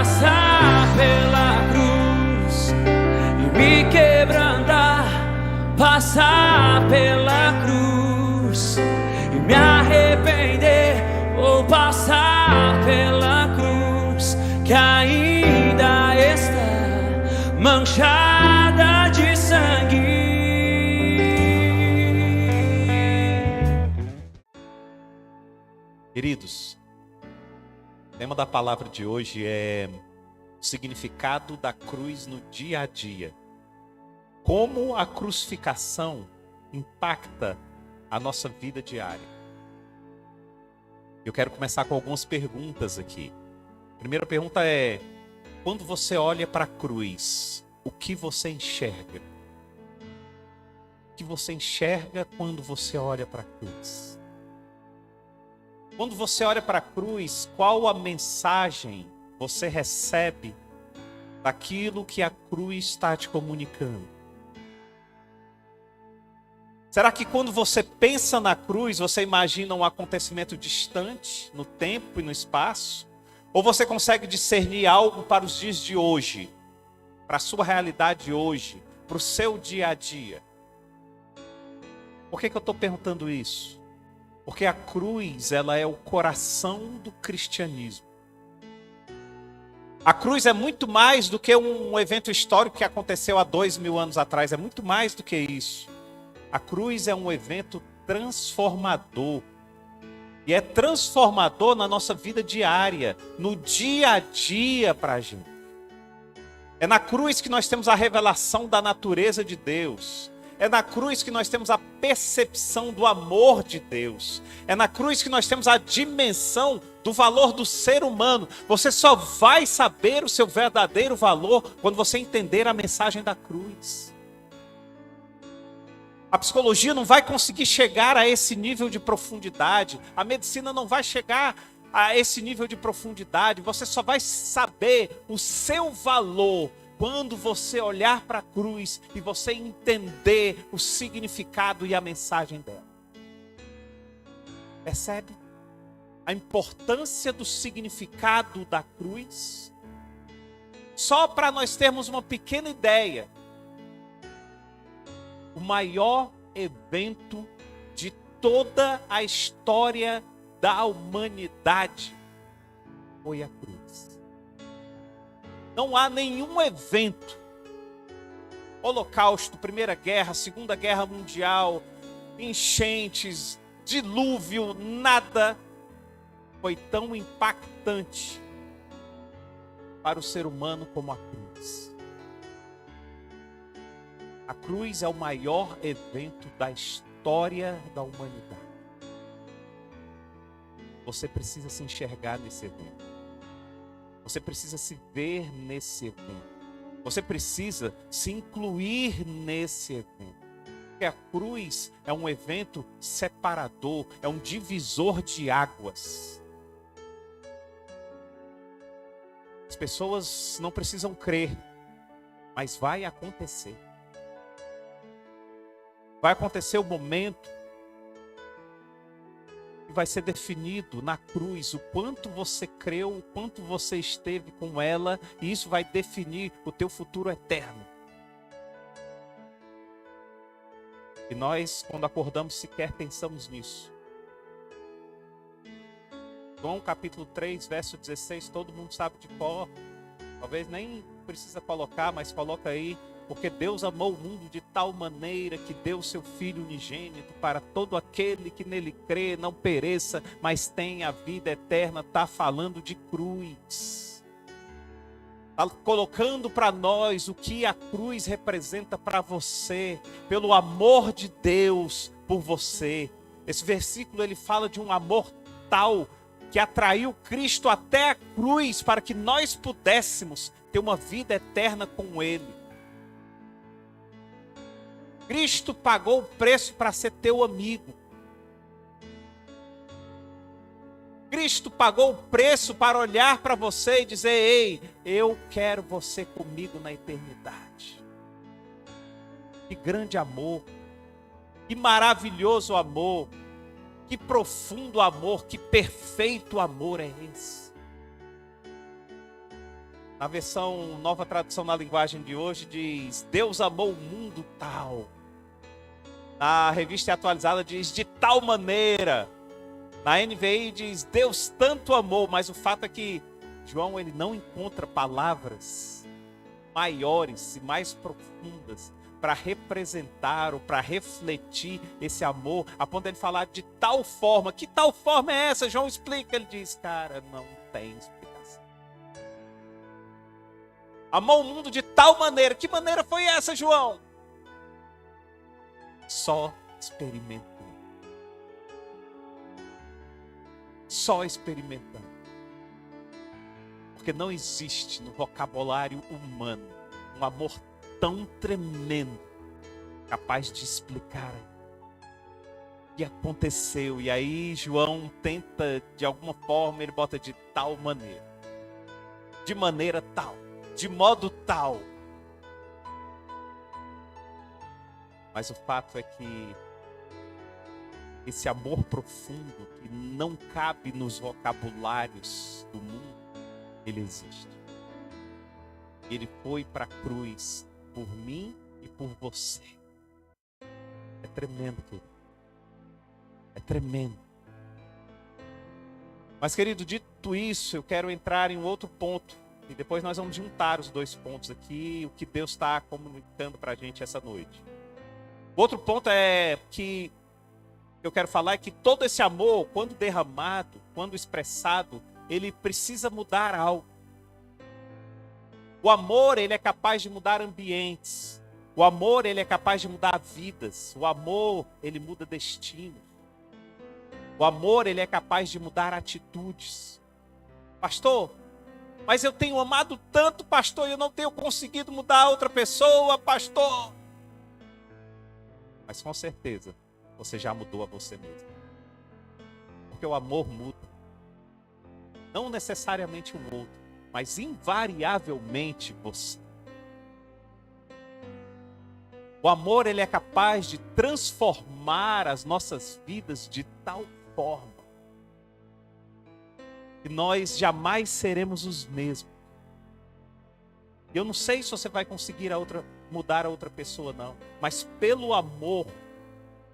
passar pela cruz e me quebrantar, passar pela cruz e me arrepender, ou passar pela cruz que ainda está manchada de sangue. Queridos, o tema da palavra de hoje é o significado da cruz no dia a dia. Como a crucificação impacta a nossa vida diária. Eu quero começar com algumas perguntas aqui. A primeira pergunta é: quando você olha para a cruz, o que você enxerga? O que você enxerga quando você olha para a cruz? Quando você olha para a cruz, qual a mensagem você recebe daquilo que a cruz está te comunicando? Será que quando você pensa na cruz, você imagina um acontecimento distante no tempo e no espaço? Ou você consegue discernir algo para os dias de hoje, para a sua realidade hoje, para o seu dia a dia? Por que eu estou perguntando isso? Porque a cruz, ela é o coração do cristianismo. A cruz é muito mais do que um evento histórico que aconteceu há 2000 anos atrás. É muito mais do que isso. A cruz é um evento transformador. E é transformador na nossa vida diária, no dia a dia para a gente. É na cruz que nós temos a revelação da natureza de Deus. É na cruz que nós temos a percepção do amor de Deus. É na cruz que nós temos a dimensão do valor do ser humano. Você só vai saber o seu verdadeiro valor quando você entender a mensagem da cruz. A psicologia não vai conseguir chegar a esse nível de profundidade. A medicina não vai chegar a esse nível de profundidade. Você só vai saber o seu valor quando você olhar para a cruz e você entender o significado e a mensagem dela. Percebe a importância do significado da cruz? Só para nós termos uma pequena ideia, o maior evento de toda a história da humanidade foi a cruz. Não há nenhum evento, Holocausto, Primeira Guerra, Segunda Guerra Mundial, enchentes, dilúvio, nada foi tão impactante para o ser humano como a cruz. A cruz é o maior evento da história da humanidade. Você precisa se enxergar nesse evento. Você precisa se ver nesse evento. Você precisa se incluir nesse evento. Porque a cruz é um evento separador, é um divisor de águas. As pessoas não precisam crer, mas vai acontecer. Vai acontecer o momento que vai ser definido na cruz o quanto você creu, o quanto você esteve com ela, e isso vai definir o teu futuro eterno. E nós, quando acordamos, sequer pensamos nisso. João capítulo 3, verso 16, todo mundo sabe de cor. Talvez nem precisa colocar, mas coloca aí. Porque Deus amou o mundo de tal maneira que deu o seu Filho unigênito para todo aquele que nele crê, não pereça, mas tenha a vida eterna. Está falando de cruz. Está colocando para nós o que a cruz representa para você, pelo amor de Deus por você. Esse versículo ele fala de um amor tal que atraiu Cristo até a cruz para que nós pudéssemos ter uma vida eterna com Ele. Cristo pagou o preço para ser teu amigo. Cristo pagou o preço para olhar para você e dizer: ei, eu quero você comigo na eternidade. Que grande amor, que maravilhoso amor, que profundo amor, que perfeito amor é esse. Na versão Nova Tradução na Linguagem de hoje diz: Deus amou o mundo tal. Na Revista Atualizada diz: de tal maneira. Na NVI diz: Deus tanto amou. Mas o fato é que João ele não encontra palavras maiores e mais profundas para representar ou para refletir esse amor, a ponto de ele falar de tal forma. Que tal forma é essa? João explica. Ele diz: cara, não tem explicação. Amou o mundo de tal maneira. Que maneira foi essa, João? Só experimentando. Só experimentando. Porque não existe no vocabulário humano um amor tão tremendo, capaz de explicar o que aconteceu. E aí João tenta, de alguma forma, ele bota de tal maneira. De maneira tal. De modo tal. Mas o fato é que esse amor profundo que não cabe nos vocabulários do mundo, ele existe. Ele foi para a cruz por mim e por você. É tremendo, querido. É tremendo. Mas, querido, dito isso, eu quero entrar em um outro ponto. E depois nós vamos juntar os dois pontos aqui, o que Deus está comunicando para a gente essa noite. O outro ponto que eu quero falar é que todo esse amor, quando derramado, quando expressado, ele precisa mudar algo. O amor, ele é capaz de mudar ambientes. O amor, ele é capaz de mudar vidas. O amor, ele muda destinos. O amor, ele é capaz de mudar atitudes. Pastor, mas eu tenho amado tanto, pastor, e eu não tenho conseguido mudar outra pessoa, pastor. Mas com certeza, você já mudou a você mesmo. Porque o amor muda. Não necessariamente o outro, mas invariavelmente você. O amor, ele é capaz de transformar as nossas vidas de tal forma que nós jamais seremos os mesmos. Eu não sei se você vai conseguir mudar a outra pessoa, não. Mas pelo amor,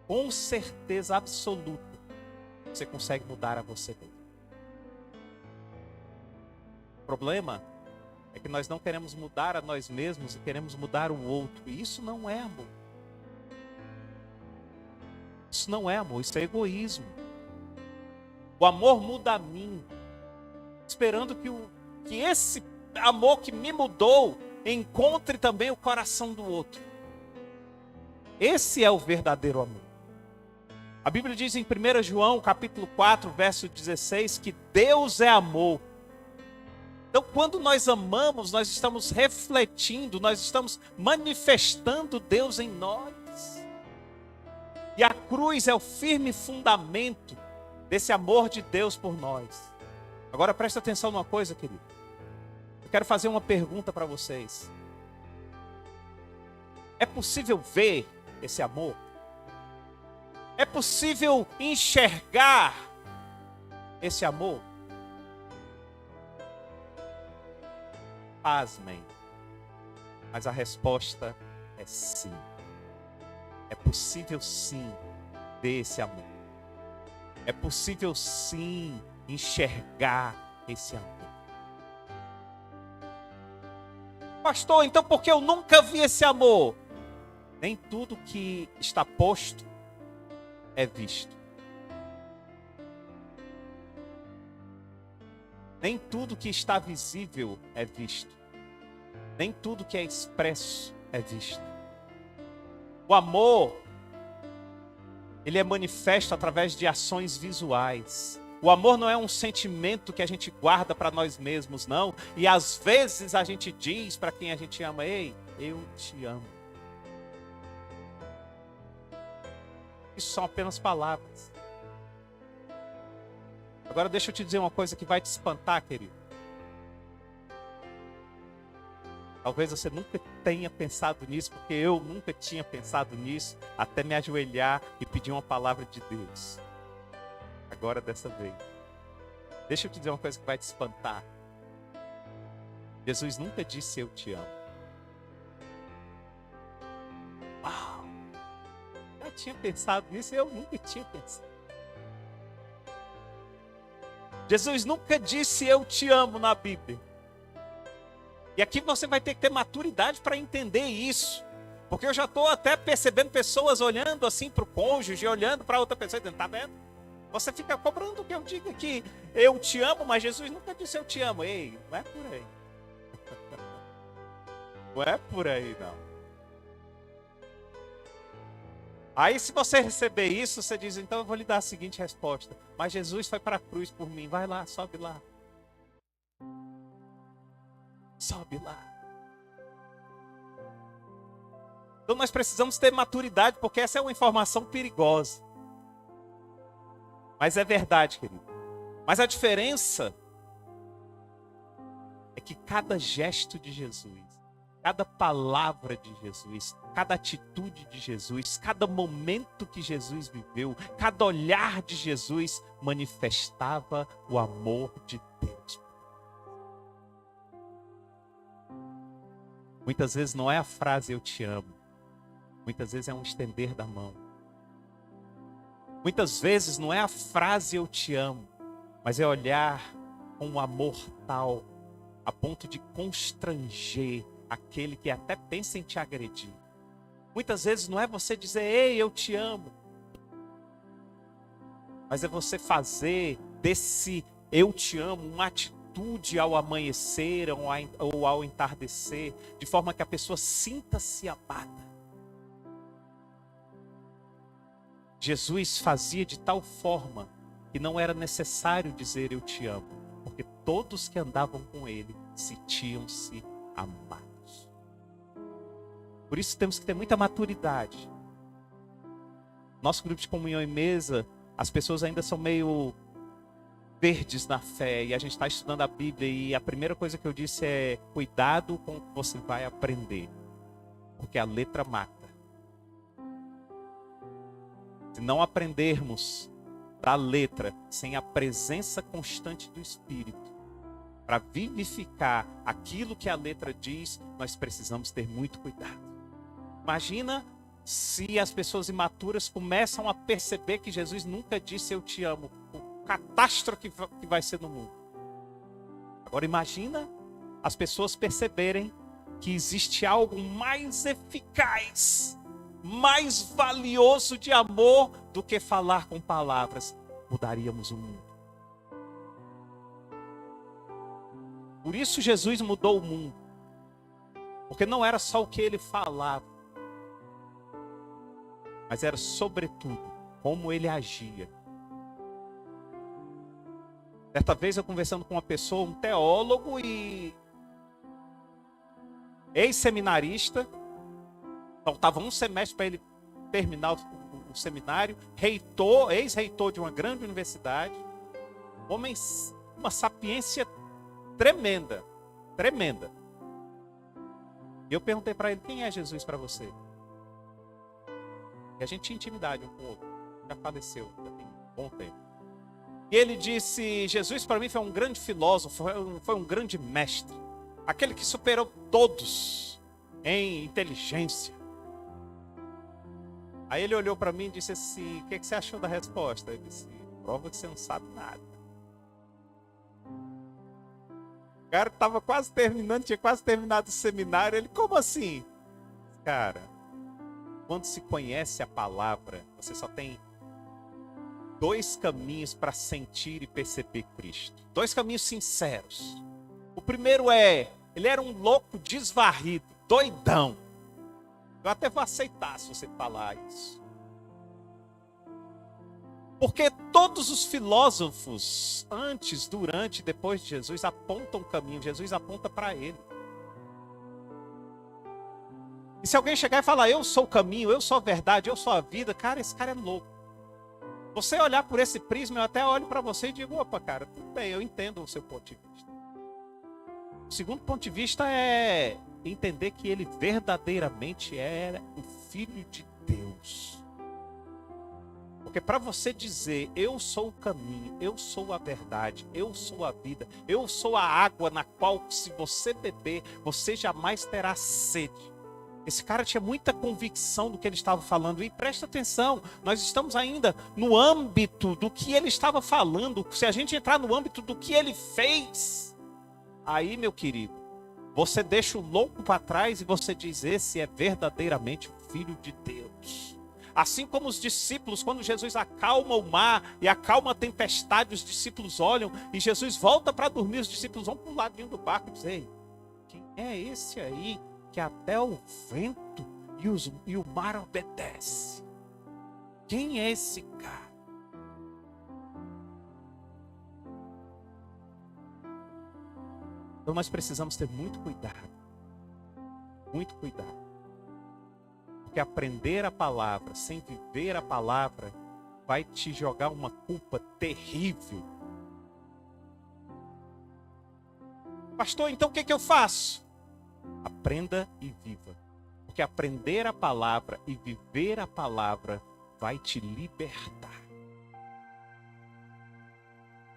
com certeza absoluta, você consegue mudar a você mesmo. O problema é que nós não queremos mudar a nós mesmos e queremos mudar o outro. E isso não é amor. Isso não é amor, isso é egoísmo. O amor muda a mim, esperando que esse amor que me mudou encontre também o coração do outro. Esse é o verdadeiro amor. A Bíblia diz em 1 João, capítulo 4, verso 16, que Deus é amor. Então, quando nós amamos, nós estamos refletindo, nós estamos manifestando Deus em nós. E a cruz é o firme fundamento desse amor de Deus por nós. Agora presta atenção numa coisa, querido. Eu quero fazer uma pergunta para vocês. É possível ver esse amor? É possível enxergar esse amor? Pasmem. Mas a resposta é sim. É possível sim ver esse amor. É possível sim enxergar esse amor. Pastor, então por que eu nunca vi esse amor? Nem tudo que está posto é visto. Nem tudo que está visível é visto. Nem tudo que é expresso é visto. O amor, ele é manifesto através de ações visuais. O amor não é um sentimento que a gente guarda para nós mesmos, não. E às vezes a gente diz para quem a gente ama: ei, eu te amo. Isso são apenas palavras. Agora deixa eu te dizer uma coisa que vai te espantar, querido. Talvez você nunca tenha pensado nisso, porque eu nunca tinha pensado nisso, até me ajoelhar e pedir uma palavra de Deus. Agora dessa vez. Deixa eu te dizer uma coisa que vai te espantar. Jesus nunca disse eu te amo. Uau! Eu tinha pensado nisso, eu nunca tinha pensado. Jesus nunca disse eu te amo na Bíblia. E aqui você vai ter que ter maturidade para entender isso. Porque eu já estou até percebendo pessoas olhando assim para o cônjuge, olhando para outra pessoa e dizendo, tá vendo? Você fica cobrando que eu diga que eu te amo, mas Jesus nunca disse eu te amo. Ei, não é por aí. Não é por aí, não. Aí se você receber isso, você diz, então eu vou lhe dar a seguinte resposta. Mas Jesus foi para a cruz por mim. Vai lá, sobe lá. Sobe lá. Então nós precisamos ter maturidade, porque essa é uma informação perigosa. Mas é verdade, querido. Mas a diferença é que cada gesto de Jesus, cada palavra de Jesus, cada atitude de Jesus, cada momento que Jesus viveu, cada olhar de Jesus manifestava o amor de Deus. Muitas vezes não é a frase eu te amo. Muitas vezes é um estender da mão. Muitas vezes não é a frase eu te amo, mas é olhar com um amor tal, a ponto de constranger aquele que até pensa em te agredir. Muitas vezes não é você dizer, ei, eu te amo, mas é você fazer desse eu te amo uma atitude ao amanhecer ou ao entardecer, de forma que a pessoa sinta-se amada. Jesus fazia de tal forma que não era necessário dizer eu te amo, porque todos que andavam com ele sentiam-se amados. Por isso temos que ter muita maturidade. Nosso grupo de comunhão e mesa, as pessoas ainda são meio verdes na fé, e a gente está estudando a Bíblia, e a primeira coisa que eu disse é cuidado com o que você vai aprender, porque a letra mata. Se não aprendermos da letra sem a presença constante do Espírito para vivificar aquilo que a letra diz, nós precisamos ter muito cuidado. Imagina se as pessoas imaturas começam a perceber que Jesus nunca disse eu te amo, o catástrofe que vai ser no mundo. Agora imagina as pessoas perceberem que existe algo mais eficaz, mais valioso de amor do que falar com palavras. Mudaríamos o mundo. Por isso Jesus mudou o mundo. Porque não era só o que ele falava, mas era sobretudo como ele agia. Certa vez eu conversando com uma pessoa, um teólogo e ex-seminarista, faltava um semestre para ele terminar o seminário, reitor, ex-reitor de uma grande universidade, homem, uma sapiência tremenda, tremenda. E eu perguntei para ele, quem é Jesus para você? E a gente tinha intimidade um com o outro, já faleceu, já tem um bom tempo. E ele disse, Jesus para mim foi um grande filósofo, foi um grande mestre, aquele que superou todos em inteligência. Aí ele olhou para mim e disse assim, o que você achou da resposta? Eu disse, prova que você não sabe nada. O cara estava quase terminando, tinha quase terminado o seminário. Ele, como assim? Cara, quando se conhece a palavra, você só tem dois caminhos para sentir e perceber Cristo. Dois caminhos sinceros. O primeiro é, ele era um louco desvarrido, doidão. Eu até vou aceitar se você falar isso. Porque todos os filósofos, antes, durante e depois de Jesus, apontam o caminho. Jesus aponta para ele. E se alguém chegar e falar, eu sou o caminho, eu sou a verdade, eu sou a vida, cara, esse cara é louco. Você olhar por esse prisma, eu até olho para você e digo, opa, cara, tudo bem, eu entendo o seu ponto de vista. O segundo ponto de vista é entender que ele verdadeiramente é o Filho de Deus. Porque Porque para você dizer, eu sou o caminho, eu sou a verdade, eu sou a vida, eu sou a água na qual, se você beber, você jamais terá sede. Esse cara tinha muita convicção do que ele estava falando. E presta atenção, nós estamos ainda no âmbito do que ele estava falando. Se a gente entrar no âmbito do que ele fez, aí, meu querido, você deixa o louco para trás e você diz, esse é verdadeiramente o Filho de Deus. Assim como os discípulos, quando Jesus acalma o mar e acalma a tempestade, os discípulos olham e Jesus volta para dormir, os discípulos vão para o ladinho do barco e dizem, quem é esse aí que até o vento e o mar obedece? Quem é esse cara? Então nós precisamos ter muito cuidado. Muito cuidado. Porque aprender a palavra sem viver a palavra vai te jogar uma culpa terrível. Pastor, então o que eu faço? Aprenda e viva. Porque aprender a palavra e viver a palavra vai te libertar.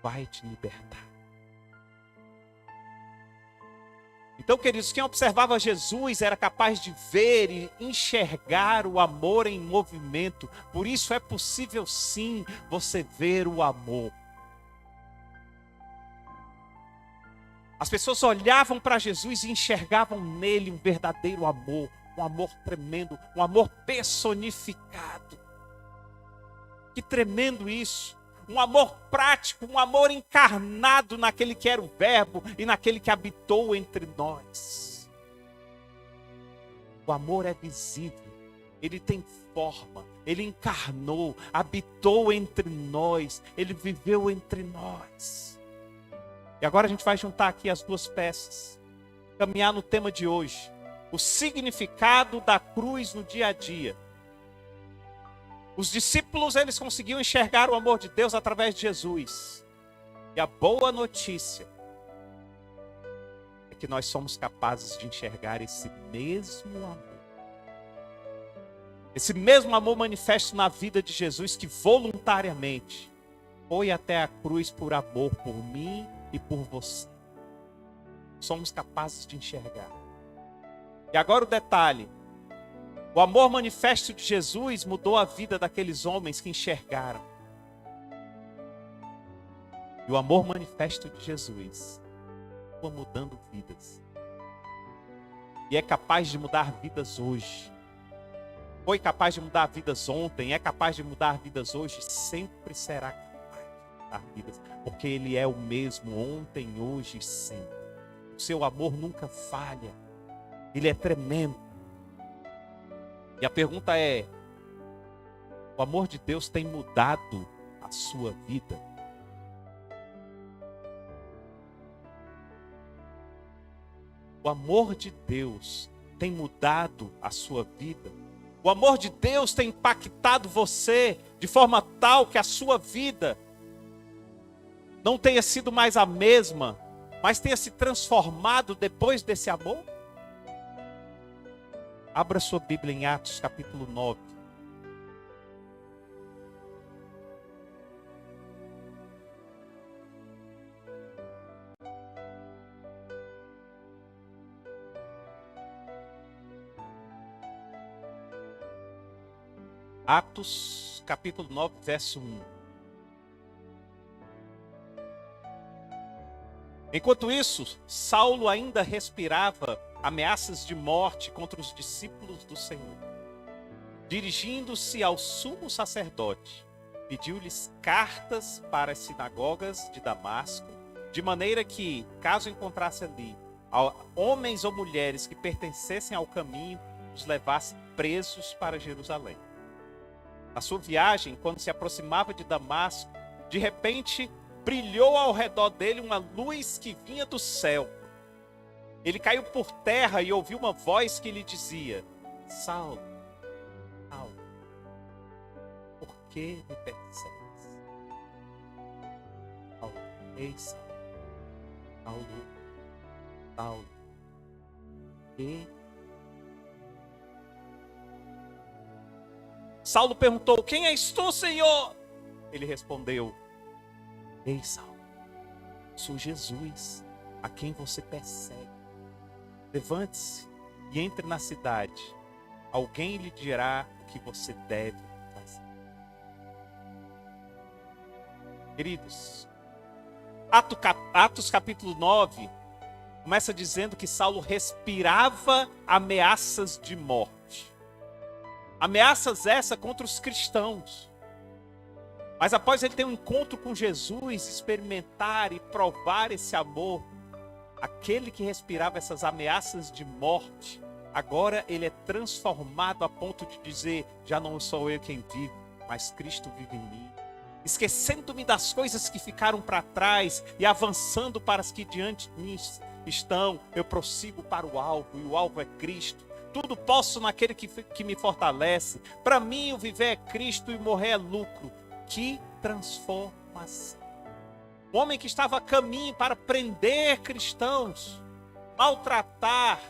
Vai te libertar. Então, queridos, quem observava Jesus era capaz de ver e enxergar o amor em movimento. Por isso é possível sim você ver o amor. As pessoas olhavam para Jesus e enxergavam nele um verdadeiro amor, um amor tremendo, um amor personificado. Que tremendo isso! Um amor prático, um amor encarnado naquele que era o Verbo e naquele que habitou entre nós. O amor é visível, ele tem forma, ele encarnou, habitou entre nós, ele viveu entre nós. E agora a gente vai juntar aqui as duas peças, caminhar no tema de hoje, o significado da cruz no dia a dia. Os discípulos, eles conseguiam enxergar o amor de Deus através de Jesus. E a boa notícia é que nós somos capazes de enxergar esse mesmo amor. Esse mesmo amor manifesto na vida de Jesus, que voluntariamente foi até a cruz por amor por mim e por você. Somos capazes de enxergar. E agora o detalhe. O amor manifesto de Jesus mudou a vida daqueles homens que enxergaram. E o amor manifesto de Jesus foi mudando vidas. E é capaz de mudar vidas hoje. Foi capaz de mudar vidas ontem, é capaz de mudar vidas hoje, sempre será capaz de mudar vidas. Porque Ele é o mesmo ontem, hoje e sempre. O seu amor nunca falha. Ele é tremendo. E a pergunta é, o amor de Deus tem mudado a sua vida? O amor de Deus tem mudado a sua vida? O amor de Deus tem impactado você de forma tal que a sua vida não tenha sido mais a mesma, mas tenha se transformado depois desse amor? Abra sua Bíblia em Atos capítulo 9. Atos capítulo 9, verso 1. Enquanto isso, Saulo ainda respirava ameaças de morte contra os discípulos do Senhor. Dirigindo-se ao sumo sacerdote, pediu-lhes cartas para as sinagogas de Damasco, de maneira que, caso encontrasse ali homens ou mulheres que pertencessem ao caminho, os levasse presos para Jerusalém. Na sua viagem, quando se aproximava de Damasco, de repente brilhou ao redor dele uma luz que vinha do céu. Ele caiu por terra e ouviu uma voz que lhe dizia: Saulo, Saulo, por que me persegues? Saulo, ei Saulo, Saulo, Saulo, Saulo perguntou: quem és tu, Senhor? Ele respondeu: ei, Saulo, sou Jesus, a quem você persegue. Levante-se e entre na cidade. Alguém lhe dirá o que você deve fazer. Queridos, Atos capítulo 9 começa dizendo que Saulo respirava ameaças de morte. Ameaças essas contra os cristãos. Mas após ele ter um encontro com Jesus, experimentar e provar esse amor, aquele que respirava essas ameaças de morte, agora ele é transformado a ponto de dizer: já não sou eu quem vive, mas Cristo vive em mim. Esquecendo-me das coisas que ficaram para trás e avançando para as que diante de mim estão, eu prossigo para o alvo, e o alvo é Cristo. Tudo posso naquele que me fortalece. Para mim o viver é Cristo e morrer é lucro. Que transformação! Um homem que estava a caminho para prender cristãos, maltratar,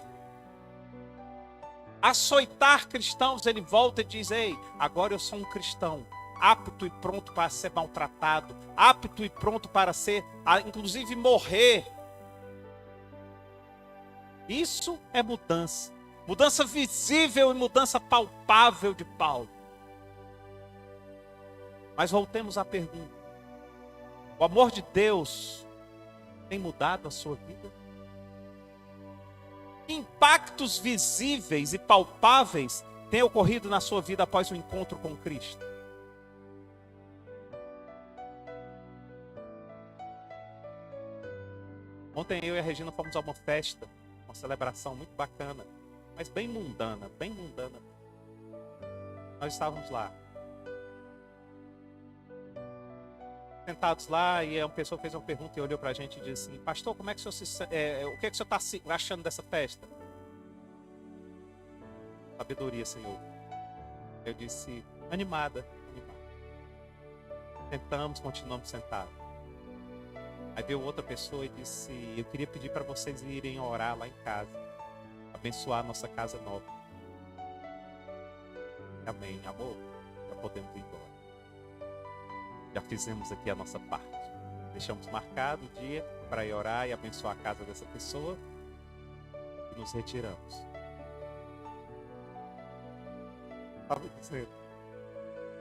açoitar cristãos, ele volta e diz: ei, agora eu sou um cristão, apto e pronto para ser maltratado, apto e pronto para ser, inclusive morrer. Isso é mudança. Mudança visível e mudança palpável de Paulo. Mas voltemos à pergunta: o amor de Deus tem mudado a sua vida? Que impactos visíveis e palpáveis têm ocorrido na sua vida após o encontro com Cristo? Ontem eu e a Regina fomos a uma festa, uma celebração muito bacana, mas bem mundana, bem mundana. Nós estávamos lá, sentados lá, e uma pessoa fez uma pergunta e olhou pra gente e disse assim: pastor, como é que o senhor o que é que o senhor está achando dessa festa? Sabedoria, Senhor. Eu disse: animada, animada. Sentamos, continuamos sentados. Aí veio outra pessoa e disse: eu queria pedir para vocês irem orar lá em casa, abençoar a nossa casa nova. Amém, amor, já podemos ir embora. Já fizemos aqui a nossa parte. Deixamos marcado o dia para ir orar e abençoar a casa dessa pessoa e nos retiramos. Estava dizendo,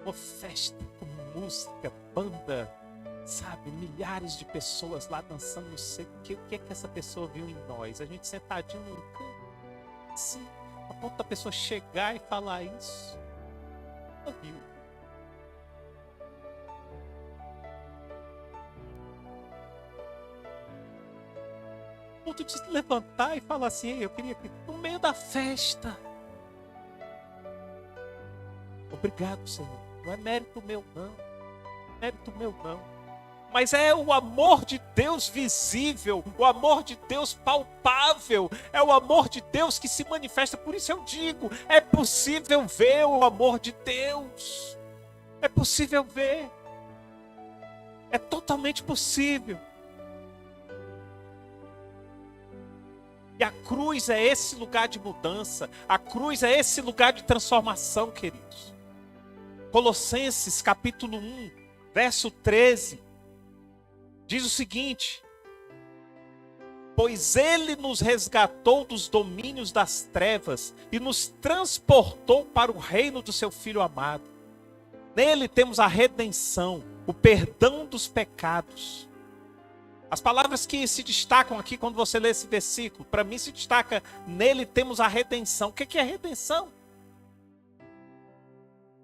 uma festa com música, banda, sabe, milhares de pessoas lá dançando, não sei o que é que essa pessoa viu em nós. A gente sentadinho num canto, assim, a ponto da pessoa chegar e falar isso. Ela viu. A ponto de se levantar e falar assim: eu queria que no meio da festa. Obrigado, Senhor. Não é mérito meu, não. Mérito meu, não. Mas é o amor de Deus visível, o amor de Deus palpável, é o amor de Deus que se manifesta. Por isso eu digo, é possível ver o amor de Deus. É possível ver. É totalmente possível. E a cruz é esse lugar de mudança, a cruz é esse lugar de transformação, queridos. Colossenses capítulo 1, verso 13. Diz o seguinte: pois ele nos resgatou dos domínios das trevas e nos transportou para o reino do seu Filho amado. Nele temos a redenção, o perdão dos pecados. As palavras que se destacam aqui quando você lê esse versículo, para mim se destaca: nele temos a redenção. O que é redenção?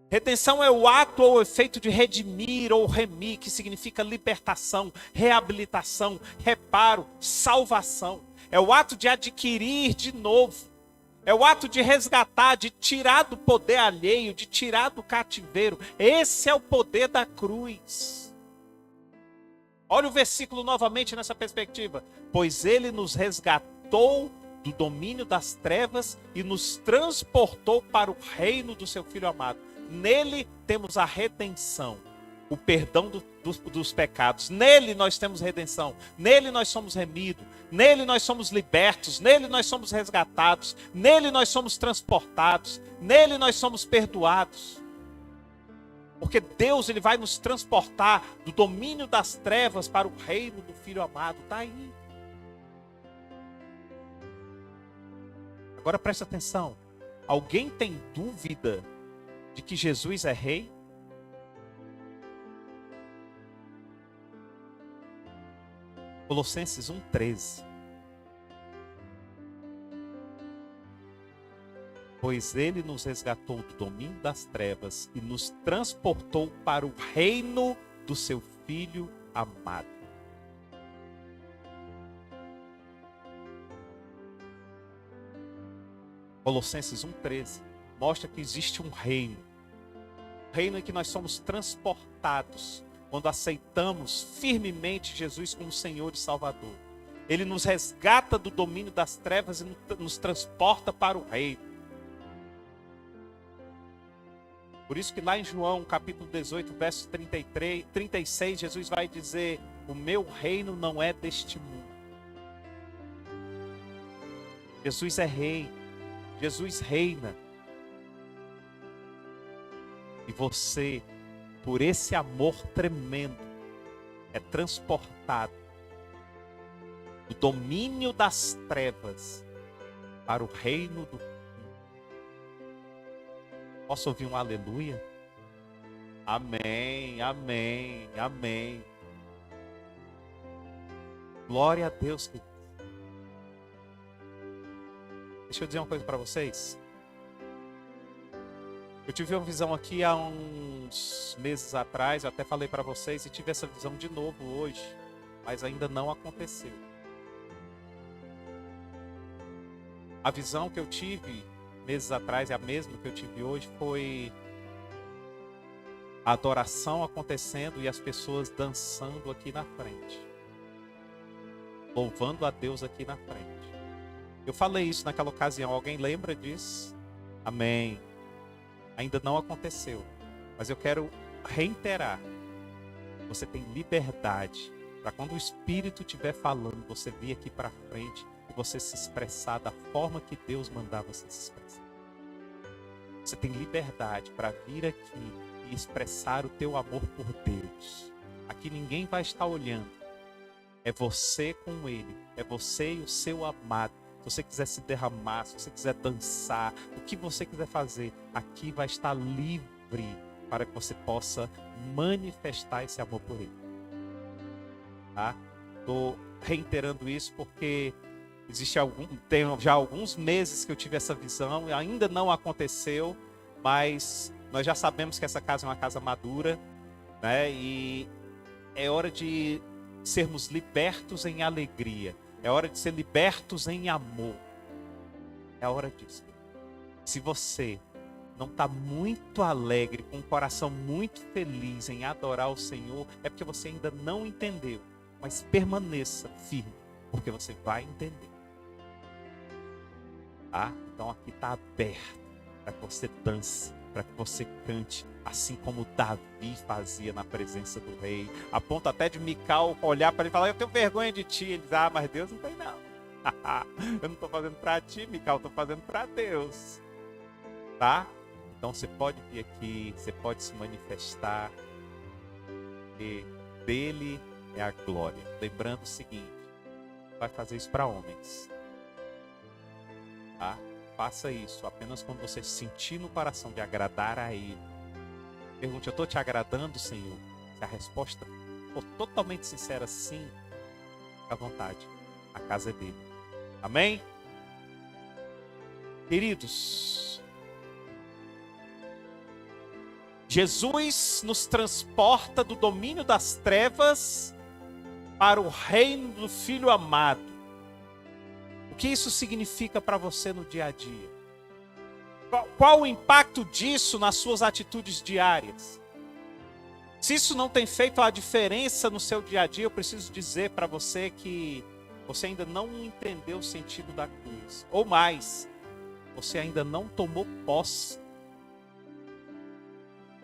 Redenção é o ato ou o efeito de redimir ou remir, que significa libertação, reabilitação, reparo, salvação. É o ato de adquirir de novo. É o ato de resgatar, de tirar do poder alheio, de tirar do cativeiro. Esse é o poder da cruz. Olha o versículo novamente nessa perspectiva. Pois ele nos resgatou do domínio das trevas e nos transportou para o reino do seu Filho amado. Nele temos a redenção, o perdão dos pecados. Nele nós temos redenção. Nele nós somos remidos. Nele nós somos libertos. Nele nós somos resgatados. Nele nós somos transportados. Nele nós somos perdoados. Porque Deus, ele vai nos transportar do domínio das trevas para o reino do Filho amado. Está aí. Agora presta atenção. Alguém tem dúvida de que Jesus é rei? Colossenses 1,13. Pois ele nos resgatou do domínio das trevas e nos transportou para o reino do seu Filho amado. Colossenses 1,13 mostra que existe um reino. Um reino em que nós somos transportados quando aceitamos firmemente Jesus como Senhor e Salvador. Ele nos resgata do domínio das trevas e nos transporta para o reino. Por isso que lá em João, capítulo 18, verso 36, Jesus vai dizer: o meu reino não é deste mundo. Jesus é rei. Jesus reina. E você, por esse amor tremendo, é transportado do domínio das trevas para o reino do... Posso ouvir um aleluia? Amém, amém, amém. Glória a Deus, queridos. Deixa eu dizer uma coisa para vocês. Eu tive uma visão aqui há uns meses atrás, eu até falei para vocês, e tive essa visão de novo hoje, mas ainda não aconteceu. A visão que eu tive meses atrás, é a mesma que eu tive hoje, foi a adoração acontecendo e as pessoas dançando aqui na frente, louvando a Deus aqui na frente. Eu falei isso naquela ocasião, alguém lembra disso? Amém. Ainda não aconteceu, mas eu quero reiterar. Você tem liberdade para quando o Espírito estiver falando, você vir aqui para frente e você se expressar da forma que Deus mandava você se expressar. Você tem liberdade para vir aqui e expressar o teu amor por Deus. Aqui ninguém vai estar olhando. É você com Ele, é você e o seu amado. Se você quiser se derramar, se você quiser dançar, o que você quiser fazer, aqui vai estar livre para que você possa manifestar esse amor por Ele. Tá? Estou reiterando isso porque tem já alguns meses que eu tive essa visão e ainda não aconteceu, mas nós já sabemos que essa casa é uma casa madura, né? E é hora de sermos libertos em alegria. É hora de ser libertos em amor. É a hora disso. Se você não está muito alegre, com o coração muito feliz em adorar o Senhor, é porque você ainda não entendeu. Mas permaneça firme, porque você vai entender. Tá? Então aqui está aberto para que você dance, para que você cante, assim como Davi fazia na presença do rei. A ponto até de Mical olhar para ele e falar: eu tenho vergonha de ti. Ele diz: ah, mas Deus não tem não. Eu não estou fazendo para ti, Mical, estou fazendo para Deus. Tá? Então você pode vir aqui, você pode se manifestar, e dele é a glória. Lembrando o seguinte: vai fazer isso para homens. Tá? Faça isso apenas quando você sentir no coração de agradar a Ele. Pergunte: eu estou te agradando, Senhor? Se a resposta for totalmente sincera, sim, fica à vontade. A casa é dele. Amém? Queridos, Jesus nos transporta do domínio das trevas para o reino do Filho amado. O que isso significa para você no dia a dia? Qual o impacto disso nas suas atitudes diárias? Se isso não tem feito a diferença no seu dia a dia, eu preciso dizer para você que você ainda não entendeu o sentido da cruz. Ou mais, você ainda não tomou posse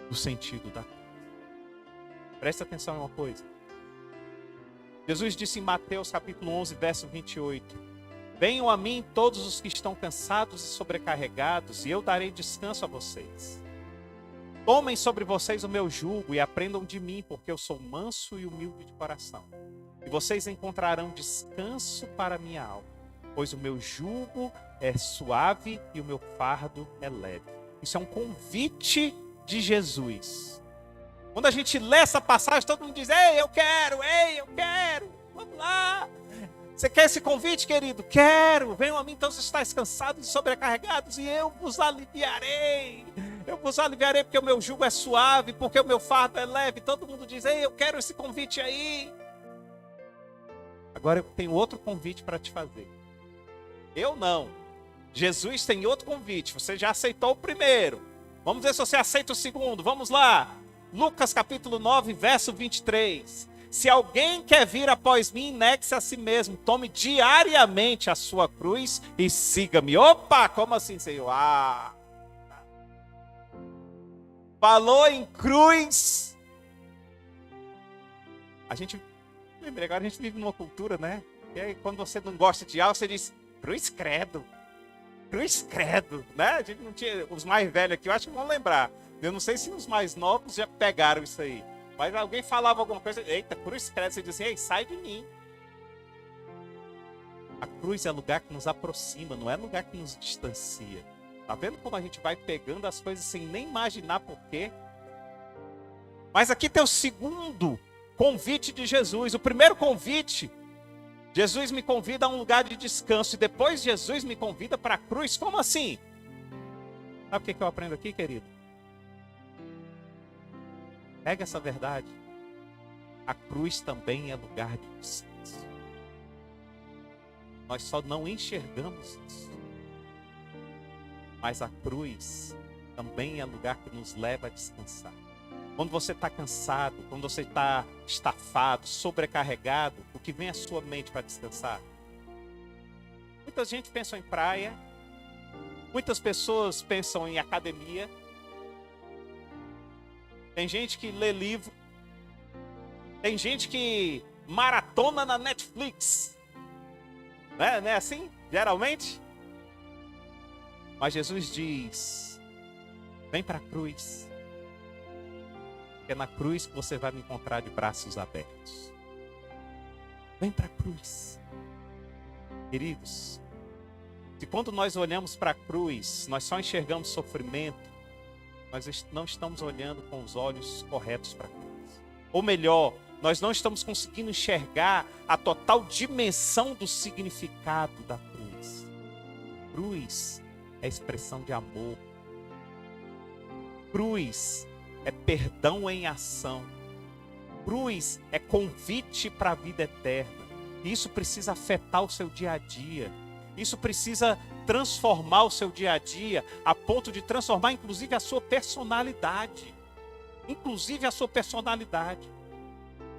do sentido da cruz. Presta atenção em uma coisa. Jesus disse em Mateus capítulo 11, verso 28: venham a mim todos os que estão cansados e sobrecarregados, e eu darei descanso a vocês. Tomem sobre vocês o meu jugo e aprendam de mim, porque eu sou manso e humilde de coração. E vocês encontrarão descanso para a minha alma, pois o meu jugo é suave e o meu fardo é leve. Isso é um convite de Jesus. Quando a gente lê essa passagem, todo mundo diz: ei, eu quero, vamos lá. Você quer esse convite, querido? Quero. Venham a mim, então, vocês estáis cansados e sobrecarregados, e eu vos aliviarei. Eu vos aliviarei porque o meu jugo é suave, porque o meu fardo é leve. Todo mundo diz: ei, eu quero esse convite aí. Agora eu tenho outro convite para te fazer. Eu não. Jesus tem outro convite. Você já aceitou o primeiro. Vamos ver se você aceita o segundo. Vamos lá. Lucas capítulo 9, verso 23. Se alguém quer vir após mim, negue-se a si mesmo. Tome diariamente a sua cruz e siga-me. Opa, como assim, Senhor? Falou em cruz. Lembrei, agora a gente vive numa cultura, né? E aí, quando você não gosta de algo, você diz: cruz credo. Cruz credo, né? A gente não tinha, os mais velhos aqui, eu acho que vão lembrar. Eu não sei se os mais novos já pegaram isso aí. Mas alguém falava alguma coisa: eita, cruz credo. Você diz assim: ei, sai de mim. A cruz é lugar que nos aproxima, não é lugar que nos distancia. Tá vendo como a gente vai pegando as coisas sem nem imaginar por quê? Mas aqui tem o segundo convite de Jesus. O primeiro convite, Jesus me convida a um lugar de descanso. E depois Jesus me convida para a cruz. Como assim? Sabe o que eu aprendo aqui, querido? Pega essa verdade. A cruz também é lugar de descanso. Nós só não enxergamos isso. Mas a cruz também é lugar que nos leva a descansar. Quando você está cansado, quando você está estafado, sobrecarregado, o que vem à sua mente para descansar? Muita gente pensa em praia, muitas pessoas pensam em academia, tem gente que lê livro, tem gente que maratona na Netflix, não é assim, geralmente? Mas Jesus diz: vem para a cruz. É na cruz que você vai me encontrar de braços abertos. Vem para a cruz. Queridos, se quando nós olhamos para a cruz, nós só enxergamos sofrimento, nós não estamos olhando com os olhos corretos para a cruz. Ou melhor, nós não estamos conseguindo enxergar a total dimensão do significado da cruz. Cruz é expressão de amor. Cruz é perdão em ação. Cruz é convite para a vida eterna. Isso precisa afetar o seu dia a dia. Isso precisa transformar o seu dia a dia, a ponto de transformar inclusive a sua personalidade. Inclusive a sua personalidade.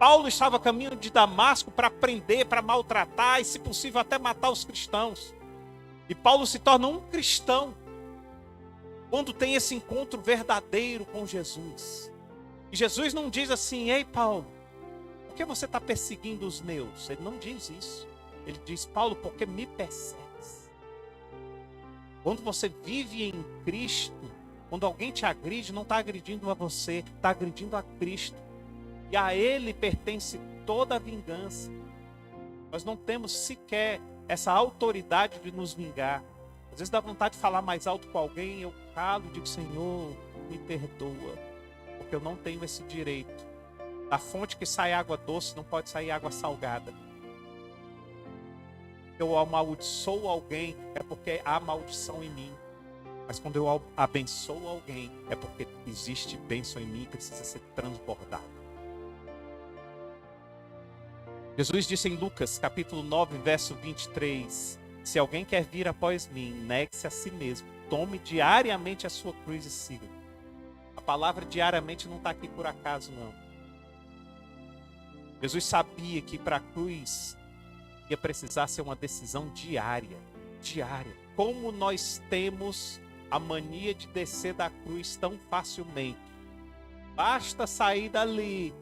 Paulo estava a caminho de Damasco para prender, para maltratar e, se possível, até matar os cristãos. E Paulo se torna um cristão quando tem esse encontro verdadeiro com Jesus. E Jesus não diz assim: ei, Paulo, por que você está perseguindo os meus? Ele não diz isso. Ele diz: Paulo, porque me persegues. Quando você vive em Cristo, quando alguém te agride, não está agredindo a você, está agredindo a Cristo. E a Ele pertence toda a vingança. Nós não temos sequer essa autoridade de nos vingar. Às vezes dá vontade de falar mais alto com alguém, eu calo e digo: Senhor, me perdoa, porque eu não tenho esse direito. Da fonte que sai água doce, não pode sair água salgada. Eu amaldiçoo alguém, é porque há maldição em mim. Mas quando eu abençoo alguém, é porque existe bênção em mim e precisa ser transbordado. Jesus disse em Lucas, capítulo 9, verso 23, se alguém quer vir após mim, negue-se a si mesmo, tome diariamente a sua cruz e siga. A palavra diariamente não está aqui por acaso, não. Jesus sabia que para a cruz ia precisar ser uma decisão diária. Como nós temos a mania de descer da cruz tão facilmente. Basta sair dali.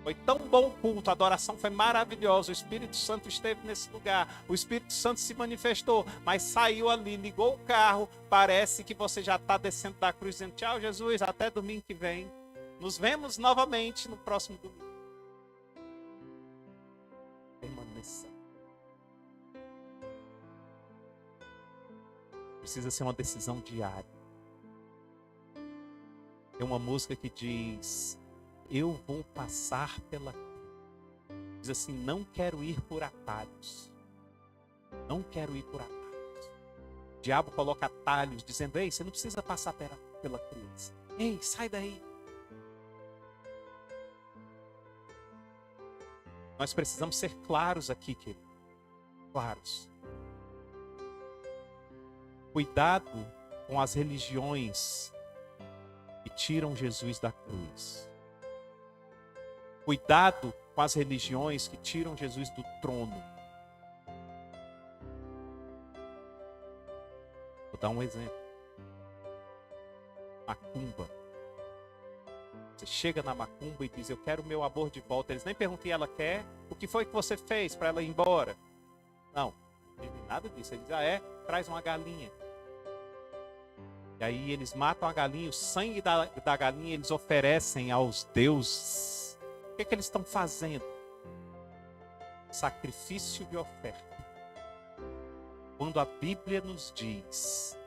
Foi tão bom o culto, a adoração foi maravilhosa, o Espírito Santo esteve nesse lugar, o Espírito Santo se manifestou, mas saiu ali, ligou o carro, parece que você já está descendo da cruz, dizendo tchau Jesus, até domingo que vem. Nos vemos novamente no próximo domingo. Permaneça. Precisa ser uma decisão diária. Tem uma música que diz: eu vou passar pela... Diz assim, não quero ir por atalhos. Não quero ir por atalhos. O diabo coloca atalhos, dizendo, ei, você não precisa passar pela cruz. Ei, sai daí. Nós precisamos ser claros aqui, querido. Claros. Cuidado com as religiões que tiram Jesus da cruz. Cuidado com as religiões que tiram Jesus do trono. Vou dar um exemplo. Macumba. Você chega na macumba e diz, eu quero o meu amor de volta. Eles nem perguntam o que ela quer. O que foi que você fez para ela ir embora? Não tem nada disso. Eles dizem, traz uma galinha. E aí eles matam a galinha, o sangue da galinha eles oferecem aos deuses. O que eles estão fazendo? Sacrifício de oferta. Quando a Bíblia nos diz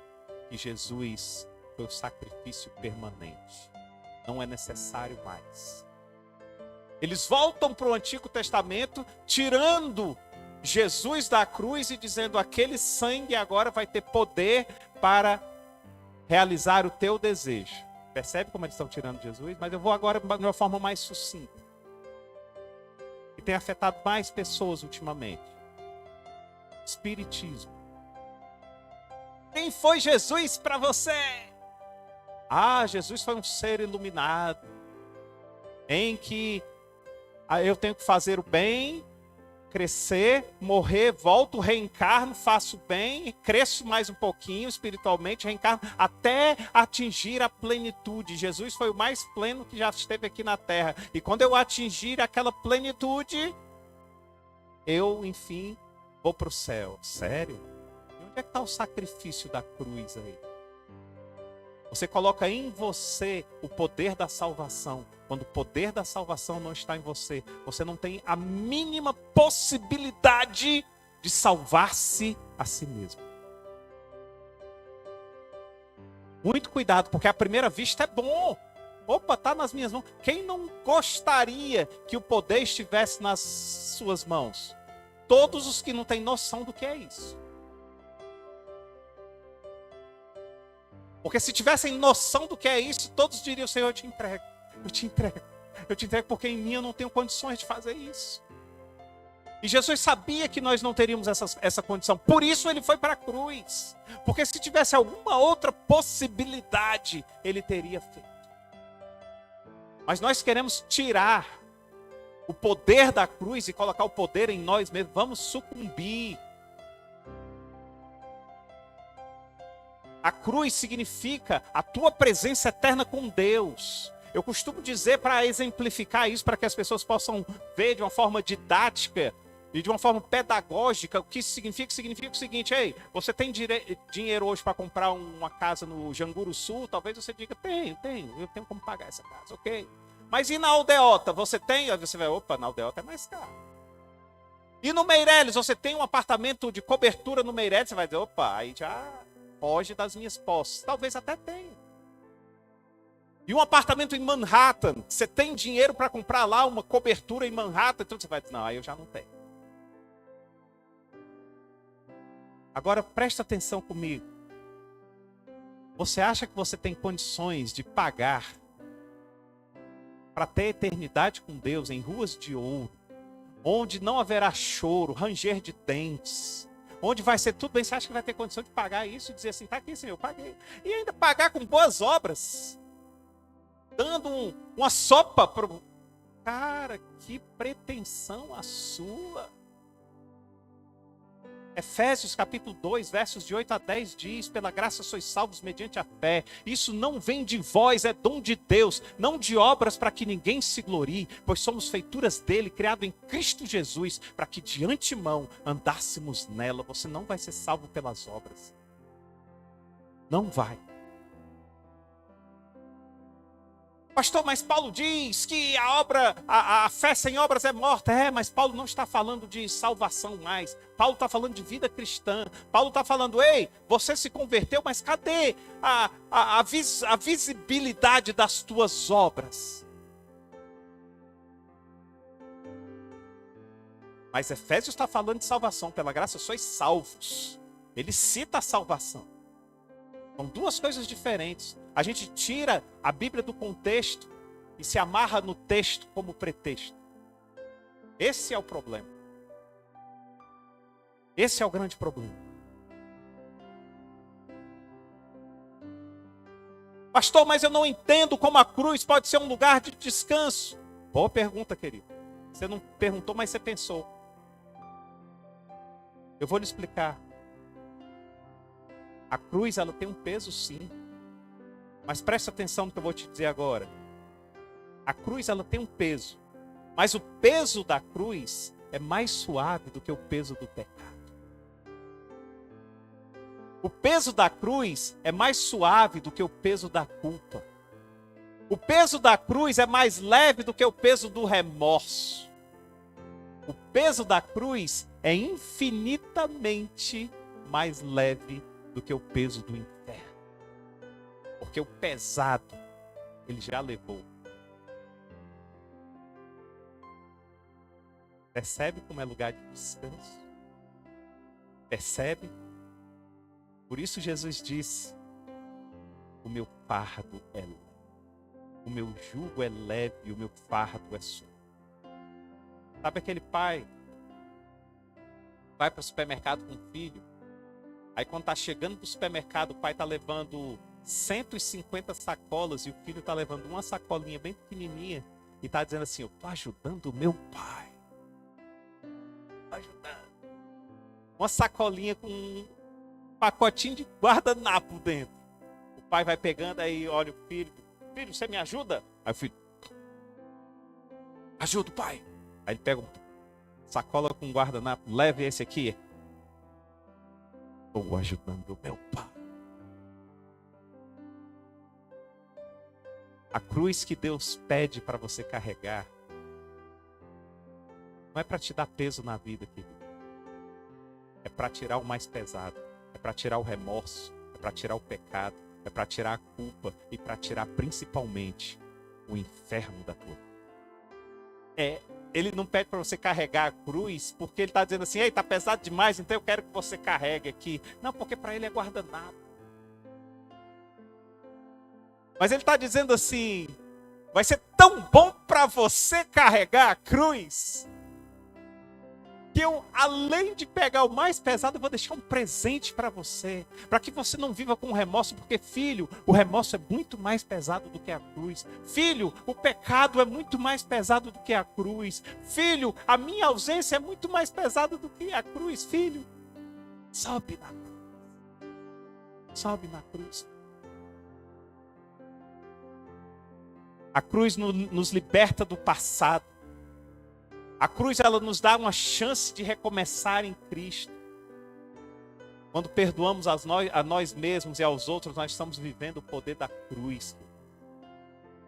que Jesus foi o sacrifício permanente, não é necessário mais. Eles voltam para o Antigo Testamento, tirando Jesus da cruz e dizendo, aquele sangue agora vai ter poder para realizar o teu desejo. Percebe como eles estão tirando Jesus? Mas eu vou agora de uma forma mais sucinta. Que tem afetado mais pessoas ultimamente. Espiritismo. Quem foi Jesus para você? Jesus foi um ser iluminado, em que eu tenho que fazer o bem, crescer, morrer, volto, reencarno, faço bem, cresço mais um pouquinho espiritualmente, reencarno, até atingir a plenitude. Jesus foi o mais pleno que já esteve aqui na Terra. E quando eu atingir aquela plenitude, eu, enfim, vou para o céu. Sério? E onde é que está o sacrifício da cruz aí? Você coloca em você o poder da salvação. Quando o poder da salvação não está em você, você não tem a mínima possibilidade de salvar-se a si mesmo. Muito cuidado, porque à primeira vista é bom. Opa, está nas minhas mãos. Quem não gostaria que o poder estivesse nas suas mãos? Todos os que não têm noção do que é isso. Porque se tivessem noção do que é isso, todos diriam, Senhor, eu te entrego. Eu te entrego. Eu te entrego porque em mim eu não tenho condições de fazer isso. E Jesus sabia que nós não teríamos essa condição. Por isso ele foi para a cruz. Porque se tivesse alguma outra possibilidade, ele teria feito. Mas nós queremos tirar o poder da cruz e colocar o poder em nós mesmos. Vamos sucumbir. A cruz significa a tua presença eterna com Deus. Eu costumo dizer, para exemplificar isso, para que as pessoas possam ver de uma forma didática e de uma forma pedagógica o que isso significa. Significa o seguinte, você tem dinheiro hoje para comprar uma casa no Janguru Sul? Talvez você diga, tenho, eu tenho como pagar essa casa, ok. Mas e na Aldeota, você tem? Aí você vai, opa, na Aldeota é mais caro. E no Meireles, você tem um apartamento de cobertura no Meireles? Você vai dizer, opa, aí já foge das minhas posses. Talvez até tenha. E um apartamento em Manhattan, você tem dinheiro para comprar lá uma cobertura em Manhattan? Então você vai dizer, não, aí eu já não tenho. Agora presta atenção comigo. Você acha que você tem condições de pagar para ter eternidade com Deus em ruas de ouro, onde não haverá choro, ranger de dentes, onde vai ser tudo bem? Você acha que vai ter condição de pagar isso e dizer assim, tá aqui, Senhor, eu paguei. E ainda pagar com boas obras, dando uma sopa pro... Cara, que pretensão a sua. Efésios capítulo 2, versos de 8 a 10 diz: pela graça sois salvos mediante a fé. Isso não vem de vós, é dom de Deus, não de obras para que ninguém se glorie, pois somos feituras dele, criado em Cristo Jesus, para que de antemão andássemos nela. Você não vai ser salvo pelas obras. Não vai. Pastor, mas Paulo diz que a fé sem obras é morta. Mas Paulo não está falando de salvação mais. Paulo está falando de vida cristã. Paulo está falando, ei, você se converteu, mas cadê a visibilidade das tuas obras? Mas Efésios está falando de salvação. Pela graça sois salvos. Ele cita a salvação. São duas coisas diferentes. A gente tira a Bíblia do contexto e se amarra no texto como pretexto. Esse é o problema. Esse é o grande problema. Pastor, mas eu não entendo como a cruz pode ser um lugar de descanso. Boa pergunta, querido. Você não perguntou, mas você pensou. Eu vou lhe explicar. A cruz, ela tem um peso, sim. Mas preste atenção no que eu vou te dizer agora. A cruz, ela tem um peso. Mas o peso da cruz é mais suave do que o peso do pecado. O peso da cruz é mais suave do que o peso da culpa. O peso da cruz é mais leve do que o peso do remorso. O peso da cruz é infinitamente mais leve do que o peso do inferno. Porque o pesado, ele já levou. Percebe como é lugar de descanso? Percebe? Por isso Jesus disse: o meu fardo é leve. O meu jugo é leve e o meu fardo é suave. Sabe aquele pai? Vai para o supermercado com o filho. Aí quando está chegando para o supermercado, o pai está levando 150 sacolas e o filho está levando uma sacolinha bem pequenininha e está dizendo assim: eu estou ajudando o meu pai. Estou ajudando. Uma sacolinha com um pacotinho de guardanapo dentro. O pai vai pegando, aí olha o filho: filho, você me ajuda? Aí o filho: ajuda o pai. Aí ele pega uma sacola com guardanapo: leve esse aqui. Estou ajudando o meu pai. A cruz que Deus pede para você carregar não é para te dar peso na vida, querido. É para tirar o mais pesado. É para tirar o remorso. É para tirar o pecado. É para tirar a culpa. E para tirar principalmente o inferno da tua vida. Ele não pede para você carregar a cruz porque ele está dizendo assim: ei, está pesado demais, então eu quero que você carregue aqui. Não, porque para ele é guardanapo. Mas ele está dizendo assim: vai ser tão bom para você carregar a cruz, que eu, além de pegar o mais pesado, eu vou deixar um presente para você, para que você não viva com remorso, porque, filho, o remorso é muito mais pesado do que a cruz. Filho, o pecado é muito mais pesado do que a cruz. Filho, a minha ausência é muito mais pesada do que a cruz. Filho, sobe na cruz. Sobe na cruz. A cruz nos liberta do passado. A cruz, ela nos dá uma chance de recomeçar em Cristo. Quando perdoamos a nós mesmos e aos outros, nós estamos vivendo o poder da cruz.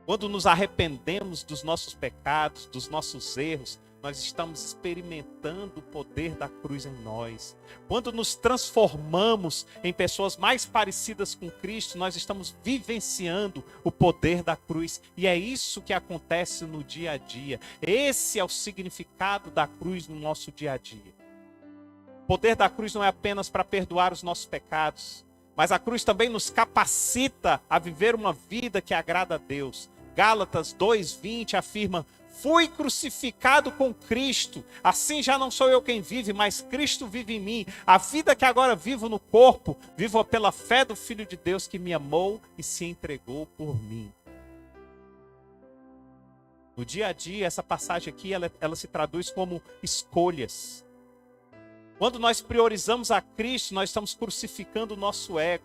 Quando nos arrependemos dos nossos pecados, dos nossos erros, nós estamos experimentando o poder da cruz em nós. Quando nos transformamos em pessoas mais parecidas com Cristo, nós estamos vivenciando o poder da cruz. E é isso que acontece no dia a dia. Esse é o significado da cruz no nosso dia a dia. O poder da cruz não é apenas para perdoar os nossos pecados, mas a cruz também nos capacita a viver uma vida que agrada a Deus. Gálatas 2:20 afirma: fui crucificado com Cristo, assim já não sou eu quem vive, mas Cristo vive em mim. A vida que agora vivo no corpo, vivo pela fé do Filho de Deus que me amou e se entregou por mim. No dia a dia, essa passagem aqui, ela se traduz como escolhas. Quando nós priorizamos a Cristo, nós estamos crucificando o nosso ego,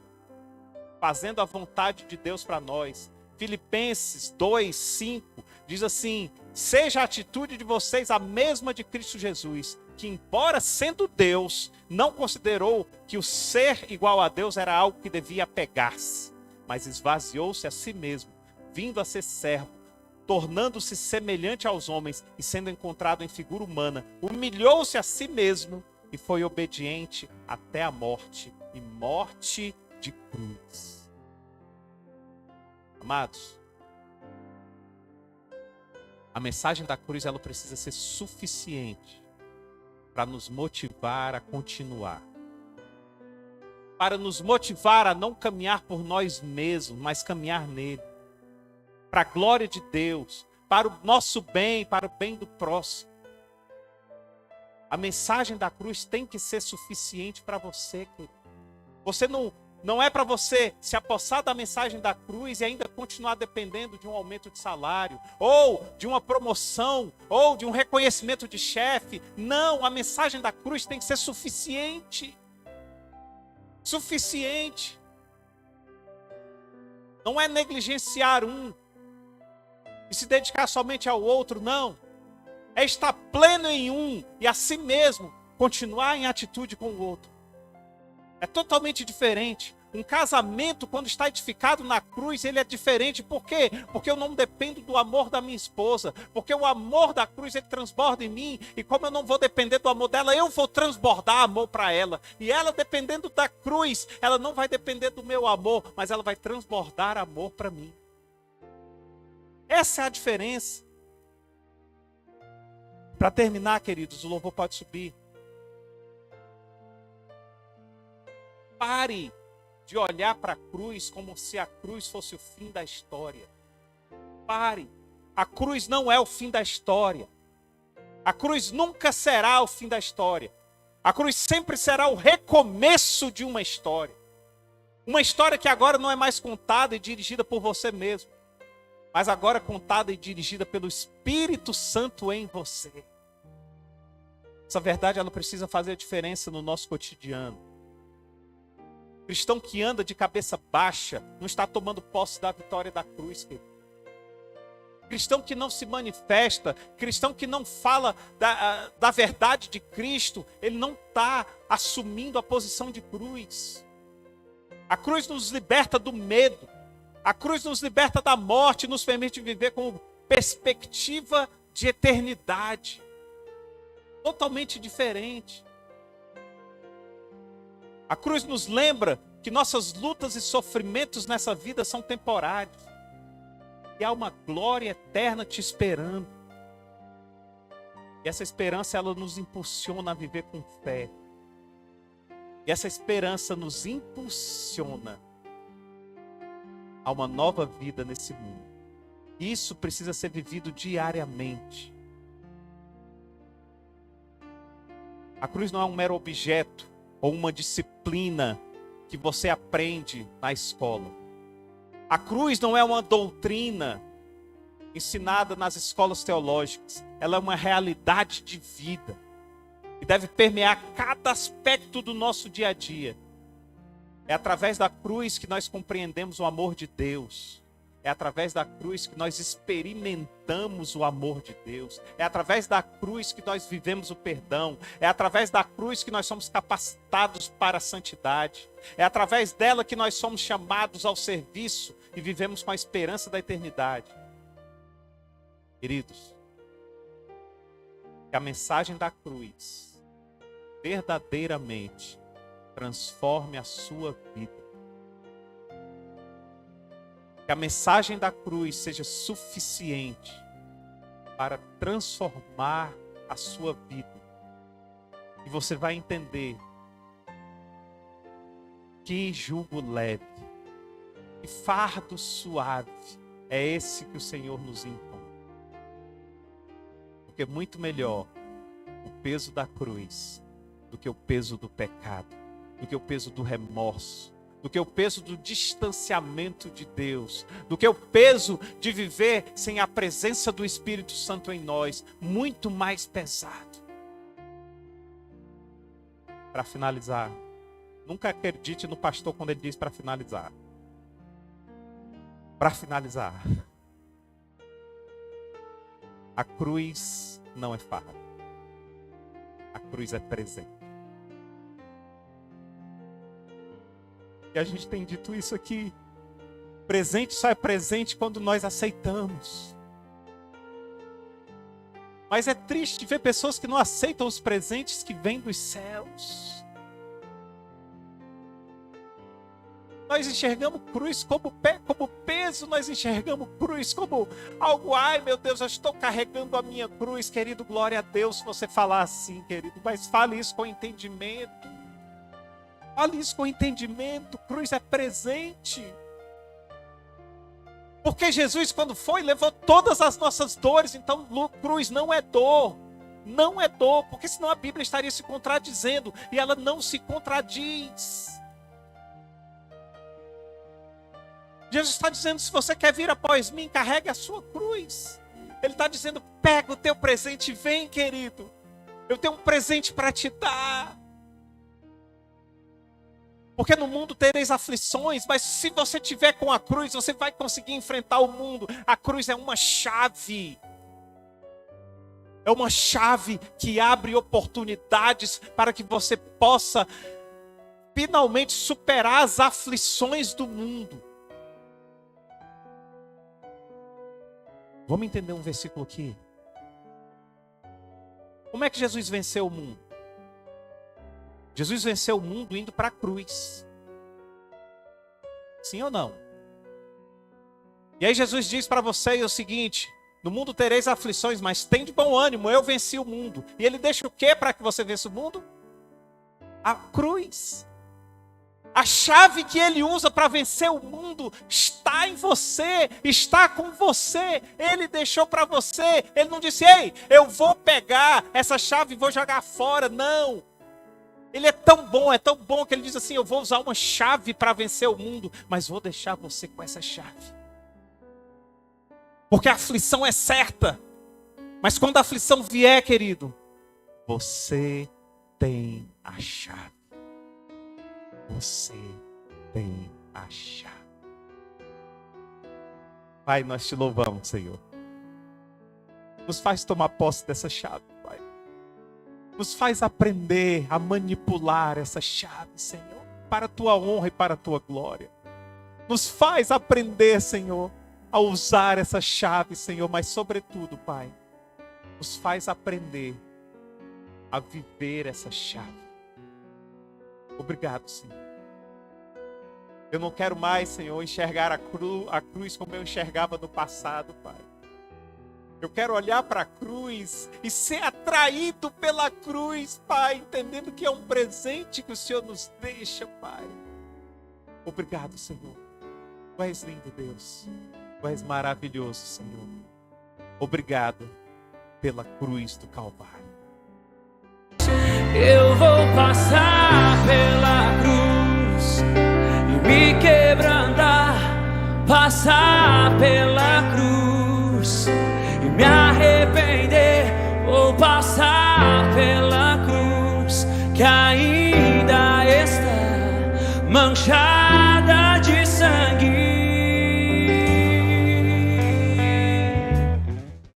fazendo a vontade de Deus para nós. Filipenses 2:5 diz assim: seja a atitude de vocês a mesma de Cristo Jesus, que embora sendo Deus, não considerou que o ser igual a Deus era algo que devia apegar-se, mas esvaziou-se a si mesmo, vindo a ser servo, tornando-se semelhante aos homens e sendo encontrado em figura humana, humilhou-se a si mesmo e foi obediente até a morte, e morte de cruz. Amados, a mensagem da cruz ela precisa ser suficiente para nos motivar a continuar, para nos motivar a não caminhar por nós mesmos, mas caminhar nele, para a glória de Deus, para o nosso bem, para o bem do próximo. A mensagem da cruz tem que ser suficiente para você, querido. Você não é para você se apossar da mensagem da cruz e ainda continuar dependendo de um aumento de salário, ou de uma promoção, ou de um reconhecimento de chefe. Não, a mensagem da cruz tem que ser suficiente. Suficiente. Não é negligenciar um e se dedicar somente ao outro, não. É estar pleno em um e a si mesmo continuar em atitude com o outro. É totalmente diferente. Um casamento, quando está edificado na cruz, ele é diferente. Por quê? Porque eu não dependo do amor da minha esposa. Porque o amor da cruz, ele transborda em mim. E como eu não vou depender do amor dela, eu vou transbordar amor para ela. E ela, dependendo da cruz, ela não vai depender do meu amor, mas ela vai transbordar amor para mim. Essa é a diferença. Para terminar, queridos, o louvor pode subir. Pare de olhar para a cruz como se a cruz fosse o fim da história. Pare. A cruz não é o fim da história. A cruz nunca será o fim da história. A cruz sempre será o recomeço de uma história. Uma história que agora não é mais contada e dirigida por você mesmo, mas agora contada e dirigida pelo Espírito Santo em você. Essa verdade ela precisa fazer a diferença no nosso cotidiano. Cristão que anda de cabeça baixa não está tomando posse da vitória da cruz, querido. Cristão que não se manifesta, cristão que não fala da verdade de Cristo, ele não está assumindo a posição de cruz. A cruz nos liberta do medo. A cruz nos liberta da morte, nos permite viver com perspectiva de eternidade. Totalmente diferente. A cruz nos lembra que nossas lutas e sofrimentos nessa vida são temporários. E há uma glória eterna te esperando. E essa esperança ela nos impulsiona a viver com fé. E essa esperança nos impulsiona a uma nova vida nesse mundo. Isso precisa ser vivido diariamente. A cruz não é um mero objeto ou uma disciplina que você aprende na escola. A cruz não é uma doutrina ensinada nas escolas teológicas. Ela é uma realidade de vida e deve permear cada aspecto do nosso dia a dia. É através da cruz que nós compreendemos o amor de Deus. É através da cruz que nós experimentamos o amor de Deus. É através da cruz que nós vivemos o perdão. É através da cruz que nós somos capacitados para a santidade. É através dela que nós somos chamados ao serviço e vivemos com a esperança da eternidade. Queridos, que a mensagem da cruz verdadeiramente transforme a sua vida. Que a mensagem da cruz seja suficiente para transformar a sua vida. E você vai entender que jugo leve, que fardo suave é esse que o Senhor nos impõe. Porque é muito melhor o peso da cruz do que o peso do pecado, do que o peso do remorso, do que o peso do distanciamento de Deus, do que o peso de viver sem a presença do Espírito Santo em nós, muito mais pesado. para finalizar, nunca acredite no pastor quando ele diz para finalizar. Para finalizar, a cruz não é fardo. A cruz é presente. E a gente tem dito isso aqui. Presente só é presente quando nós aceitamos. Mas é triste ver pessoas que não aceitam os presentes que vêm dos céus. Nós enxergamos cruz como peso, nós enxergamos cruz como algo, ai meu Deus, eu estou carregando a minha cruz, querido, glória a Deus se você falar assim, querido, mas fale isso com entendimento. Fale isso com entendimento, cruz é presente. Porque Jesus, quando foi, levou todas as nossas dores. Então, cruz não é dor. Não é dor, porque senão a Bíblia estaria se contradizendo. E ela não se contradiz. Jesus está dizendo, se você quer vir após mim, carregue a sua cruz. Ele está dizendo, pega o teu presente e vem, querido. Eu tenho um presente para te dar. Porque no mundo tereis aflições, mas se você tiver com a cruz, você vai conseguir enfrentar o mundo. A cruz é uma chave. É uma chave que abre oportunidades para que você possa finalmente superar as aflições do mundo. Vamos entender um versículo aqui. Como é que Jesus venceu o mundo? Jesus venceu o mundo indo para a cruz. Sim ou não? E aí Jesus diz para você o seguinte: no mundo tereis aflições, mas tem de bom ânimo, eu venci o mundo. E ele deixa o que para que você vença o mundo? A cruz. A chave que ele usa para vencer o mundo está em você, está com você. Ele deixou para você. Ele não disse, ei, eu vou pegar essa chave e vou jogar fora. Não. Ele é tão bom que ele diz assim, eu vou usar uma chave para vencer o mundo, mas vou deixar você com essa chave. Porque a aflição é certa. Mas quando a aflição vier, querido, você tem a chave. Você tem a chave. Pai, nós te louvamos, Senhor. Nos faz tomar posse dessa chave, Pai. Nos faz aprender a manipular essa chave, Senhor, para a tua honra e para a tua glória. Nos faz aprender, Senhor, a usar essa chave, Senhor, mas sobretudo, Pai, nos faz aprender a viver essa chave. Obrigado, Senhor. Eu não quero mais, Senhor, enxergar a cruz como eu enxergava no passado, Pai. Eu quero olhar para a cruz e ser atraído pela cruz, Pai, entendendo que é um presente que o Senhor nos deixa, Pai. Obrigado, Senhor. Tu és lindo, Deus. Tu és maravilhoso, Senhor. Obrigado pela cruz do Calvário. Eu vou passar pela cruz e me quebrantar, passar pela cruz e me arrepender. Vou passar pela cruz que ainda está manchada.